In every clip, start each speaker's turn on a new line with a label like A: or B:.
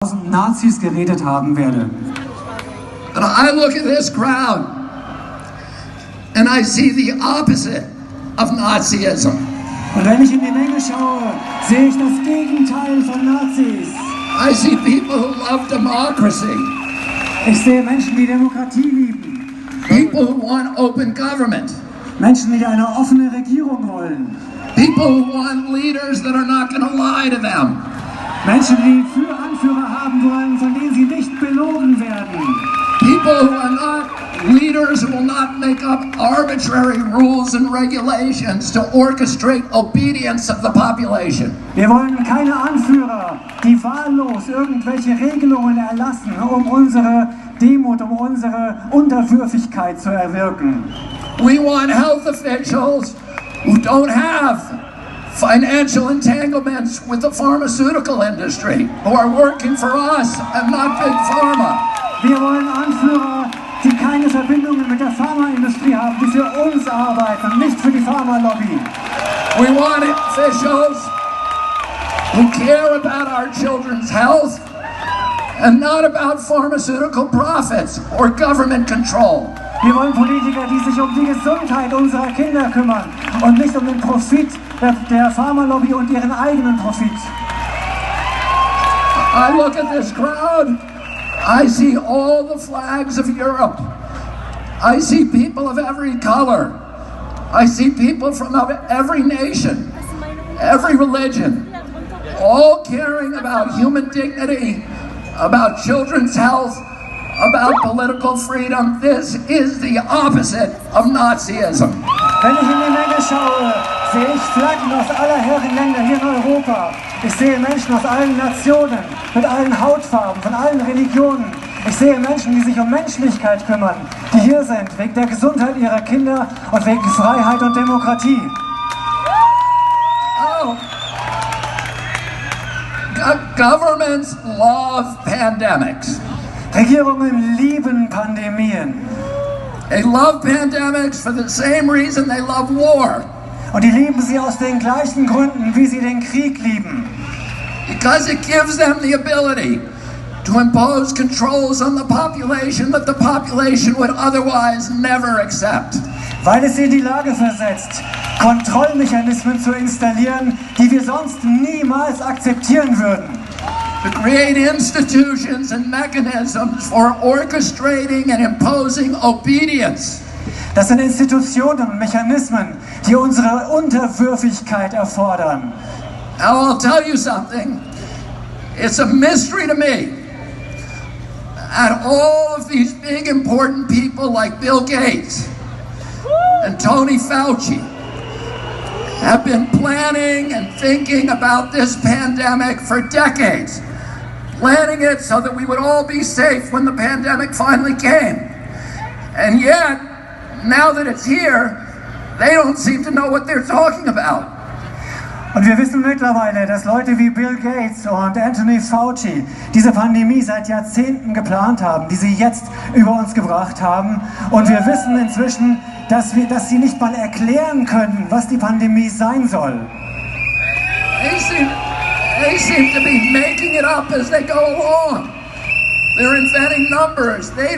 A: 1000 Nazis geredet haben werde.
B: But I look at this crowd and I see the opposite of Nazism.
A: Und wenn ich in die Menge schaue, sehe ich das Gegenteil von Nazis.
B: I see people who love democracy.
A: Ich sehe Menschen, die Demokratie lieben.
B: People who want open government.
A: Menschen, die eine offene Regierung wollen.
B: People who want leaders that are not going to lie to them.
A: Menschen, die Anführer haben wollen, von denen sie nicht belogen werden.
B: People who are not leaders who will not make up arbitrary rules and regulations to orchestrate obedience of the population.
A: Wir wollen keine Anführer, die wahllos irgendwelche Regelungen erlassen, um unsere Demut, um unsere Unterwürfigkeit zu erwirken.
B: We want health officials who don't have financial entanglements with the pharmaceutical industry, who are working for us and not Big Pharma.
A: Wir wollen Anführer, die keine Verbindungen mit der Pharmaindustrie haben, die für uns arbeiten, nicht für die Pharmalobby.
B: We want officials who care about our children's health and not about pharmaceutical profits or government control.
A: Wir wollen Politiker, die sich um die Gesundheit unserer Kinder kümmern und nicht um den Profit der Pharmalobby und ihren eigenen Profit.
B: I look at this crowd, I see all the flags of Europe. I see people of every color. I see people from every nation, every religion, all caring about human dignity, about children's health, about political freedom. This is the opposite of Nazism.
A: Wenn ich in die Menge schaue, sehe ich Flaggen aus aller Herren Länder hier in Europa. Ich sehe Menschen aus allen Nationen, mit allen Hautfarben, von allen Religionen. Ich sehe Menschen, die sich um Menschlichkeit kümmern, die hier sind, wegen der Gesundheit ihrer Kinder und wegen Freiheit und Demokratie.
B: Oh. Governments love pandemics.
A: Regierungen lieben Pandemien.
B: They love pandemics for the same reason they love war.
A: Und die lieben sie aus den gleichen Gründen, wie sie den Krieg lieben.
B: Because it gives them the ability to impose controls on the population that the population would otherwise never accept.
A: Weil es sie in die Lage versetzt, Kontrollmechanismen zu installieren, die wir sonst niemals akzeptieren würden.
B: To create institutions and mechanisms for orchestrating and imposing obedience.
A: Das sind Institutionen und Mechanismen, die unsere Unterwürfigkeit erfordern.
B: Now I'll tell you something. It's a mystery to me. And all of these big important people like Bill Gates and Tony Fauci have been planning and thinking about this pandemic for decades. Planning it so that we would all be safe when the pandemic finally came. And yet, now that it's here, they don't seem to know what they're talking about.
A: Und wir wissen mittlerweile, dass Leute wie Bill Gates und Anthony Fauci diese Pandemie seit Jahrzehnten geplant haben, die sie jetzt über uns gebracht haben. Und wir wissen inzwischen, dass sie nicht mal erklären können, was die Pandemie sein soll.
B: They seem to be making it up as they go along. They're inventing numbers. They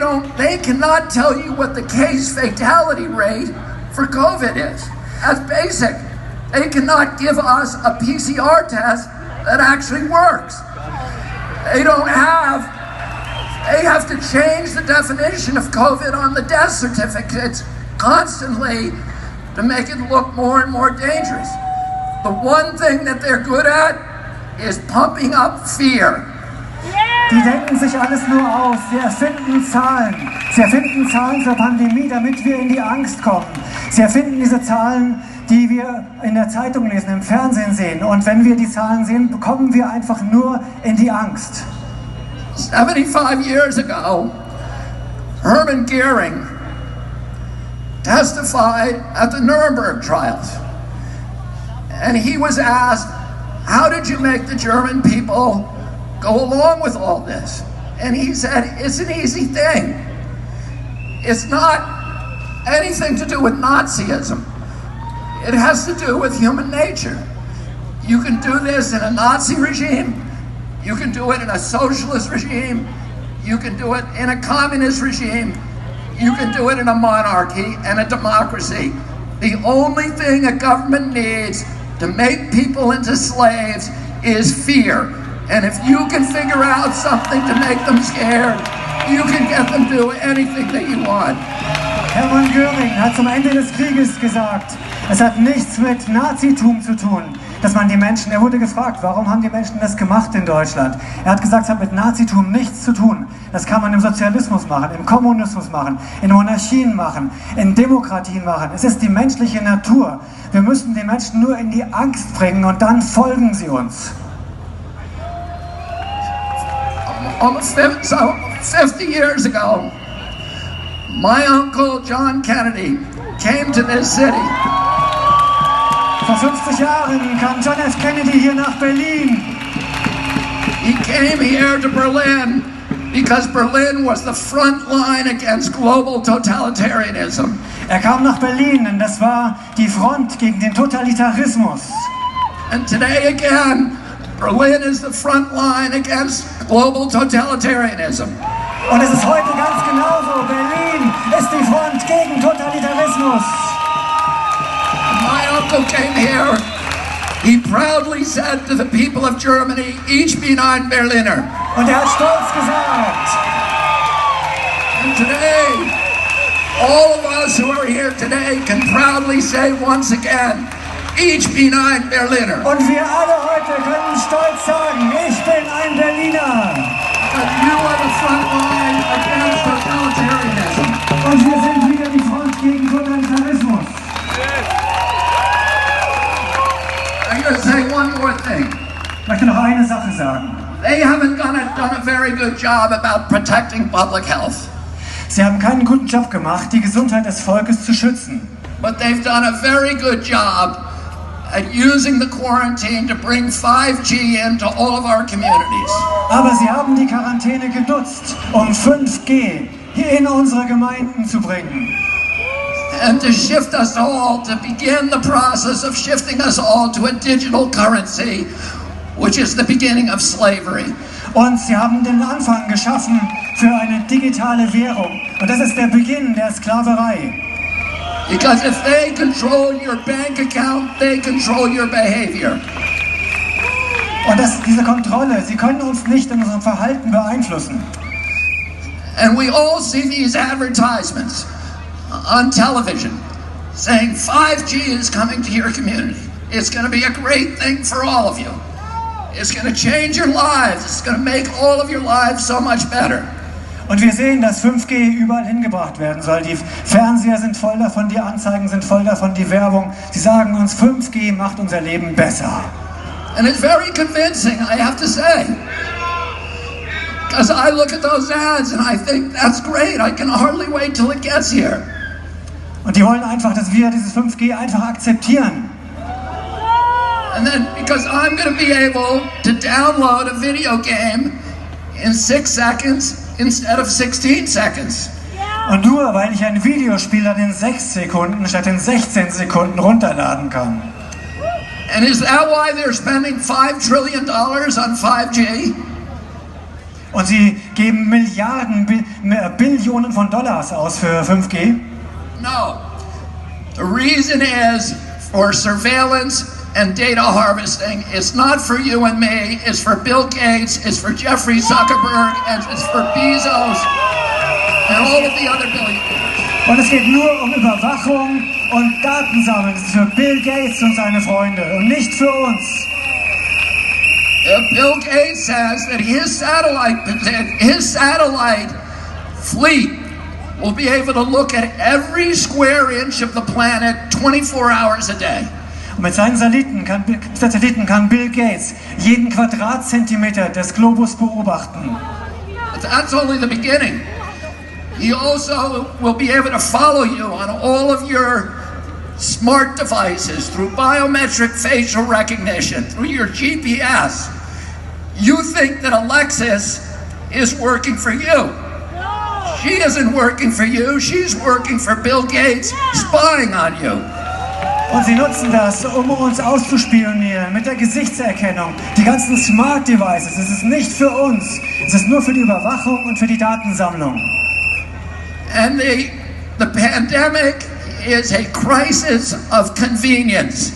B: cannot tell you what the case fatality rate for COVID is. That's basic. They cannot give us a PCR test that actually works. They have to change the definition of COVID on the death certificates constantly to make it look more and more dangerous. The one thing that they're good at is pumping up fear.
A: Die denken sich alles nur aus. Sie erfinden Zahlen. Sie erfinden Zahlen zur Pandemie, damit wir in die Angst kommen. Sie erfinden diese Zahlen, die wir in der Zeitung lesen, im Fernsehen sehen. Und wenn wir die Zahlen sehen, kommen wir einfach nur in die Angst.
B: 75 years ago, Hermann Goering testified at the Nuremberg trials. And he was asked, how did you make the German people go along with all this? And he said, it's an easy thing. It's not anything to do with Nazism. It has to do with human nature. You can do this in a Nazi regime. You can do it in a socialist regime. You can do it in a communist regime. You can do it in a monarchy and a democracy. The only thing a government needs to make people into slaves is fear. And if you can figure out something to make them scared, you can get them to do anything that you want.
A: Hermann Göring hat zum Ende des Krieges gesagt, es hat nichts mit Nazitum zu tun, dass man die Menschen, er wurde gefragt, warum haben die Menschen das gemacht in Deutschland? Er hat gesagt, es hat mit Nazitum nichts zu tun. Das kann man im Sozialismus machen, im Kommunismus machen, in Monarchien machen, in Demokratien machen. Es ist die menschliche Natur. Wir müssen die Menschen nur in die Angst bringen und dann folgen sie uns.
B: Almost 50 years ago, my uncle John Kennedy came to this city.
A: Vor 50 Jahren kam John F. Kennedy hier nach Berlin.
B: He came here to Berlin because Berlin was the front line against global totalitarianism.
A: Er kam nach Berlin, denn das war die Front gegen den Totalitarismus.
B: And today again, Berlin is the front line against global totalitarianism.
A: Und es ist heute ganz genauso. Berlin ist die Front gegen Totalitarismus.
B: My uncle came here. He proudly said to the people of Germany, "Ich bin ein Berliner."
A: Und er hat stolz gesagt.
B: And today, all of us who are here today can proudly say once again, "Ich bin ein Berliner."
A: Und wir alle heute können stolz sagen, ich bin ein Berliner.
B: But you are the front line against totalitarianism.
A: Und wir sind wieder die Front gegen Totalitarismus.
B: I'm going to say one more thing.
A: Ich möchte noch eine Sache sagen.
B: They haven't done a very good job about protecting public health.
A: Sie haben keinen guten Job gemacht, die Gesundheit des Volkes zu schützen.
B: But they've done a very good job at using the quarantine to bring 5G into all of our communities.
A: Aber sie haben die Quarantäne genutzt, um 5G hier in unsere Gemeinden zu bringen.
B: And to shift us all, to begin the process of shifting us all to a digital currency, which is the beginning of slavery.
A: Und sie haben den Anfang geschaffen für eine digitale Währung. Und das ist der Beginn der Sklaverei.
B: Because if they control your bank account, they control your behavior.
A: Und diese Kontrolle, sie können uns nicht in unserem Verhalten beeinflussen.
B: And we all see these advertisements on television saying 5G is coming to your community. It's going to be a great thing for all of you. It's going to change your lives. It's going to make all of your lives so much better.
A: Und wir sehen, dass 5G überall hingebracht werden soll. Die Fernseher sind voll davon, die Anzeigen sind voll davon, die Werbung. Sie sagen uns, 5G macht unser Leben besser.
B: And it's very convincing, I have to say. Because I look at those ads and I think, that's great. I can hardly wait till it gets here.
A: Und die wollen einfach, dass wir dieses 5G einfach akzeptieren.
B: And then, because I'm going to be able to download a video game in 6 seconds instead of 16 seconds.
A: Und nur weil ich ein Videospiel dann in 6 Sekunden statt in 16 Sekunden runterladen kann.
B: And is that why they're spending $5 trillion on 5G?
A: Und sie geben Milliarden, Billionen von Dollars aus für 5G?
B: No. The reason is for surveillance and data harvesting. It's not for you and me. It's for Bill Gates. It's for Jeffrey Zuckerberg. And it's for Bezos and all of the other billionaires.
A: Und es geht nur um Überwachung und Datensammeln. Das ist für Bill Gates und seine Freunde und nicht für uns.
B: Bill Gates says that his satellite fleet will be able to look at every square inch of the planet 24 hours a day.
A: Und mit seinen Satelliten kann Bill Gates jeden Quadratzentimeter des Globus beobachten.
B: But that's only the beginning. He also will be able to follow you on all of your smart devices through biometric facial recognition, through your GPS. You think that Alexis is working for you. She isn't working for you. She's working for Bill Gates, spying on you.
A: Und sie nutzen das, um uns auszuspionieren mit der Gesichtserkennung. Die ganzen Smart Devices, es ist nicht für uns. Es ist nur für die Überwachung und für die Datensammlung.
B: And the pandemic is a crisis of convenience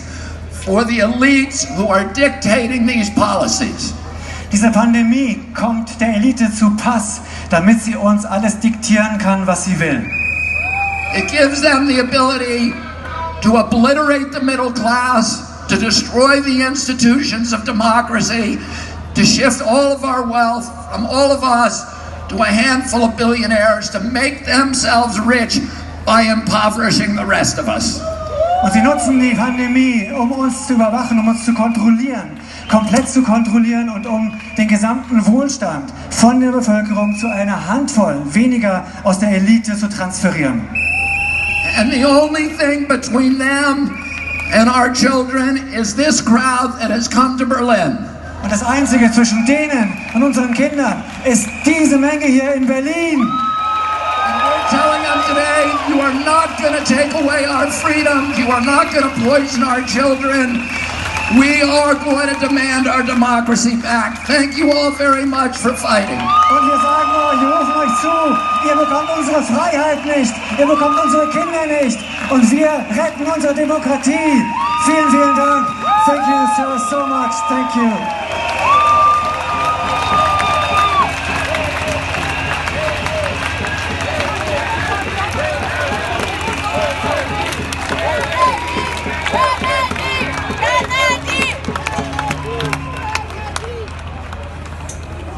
B: for the elites who are dictating these policies.
A: Diese Pandemie kommt der Elite zu Pass, damit sie uns alles diktieren kann, was sie will.
B: It gives them the ability to obliterate the middle class, to destroy the institutions of democracy, to shift all of our wealth from all of us to a handful of billionaires, to make themselves rich by impoverishing the rest of us.
A: Und sie nutzen die Pandemie, um uns zu überwachen, um uns zu kontrollieren, komplett zu kontrollieren und um den gesamten Wohlstand von der Bevölkerung zu einer Handvoll weniger aus der Elite zu transferieren.
B: And the only thing between them and our children is this crowd that has come to Berlin.
A: Und das Einzige zwischen denen und unseren Kindern ist diese Menge hier in Berlin.
B: And we're telling them today, you are not going to take away our freedom. You are not going to poison our children. We are going to demand our democracy back. Thank you all very much for fighting.
A: Und wir sagen euch, wir rufen euch zu, ihr bekommt unsere Freiheit nicht, ihr bekommt unsere Kinder nicht und wir retten unsere Demokratie. Vielen, vielen Dank. Thank you so much. Thank you.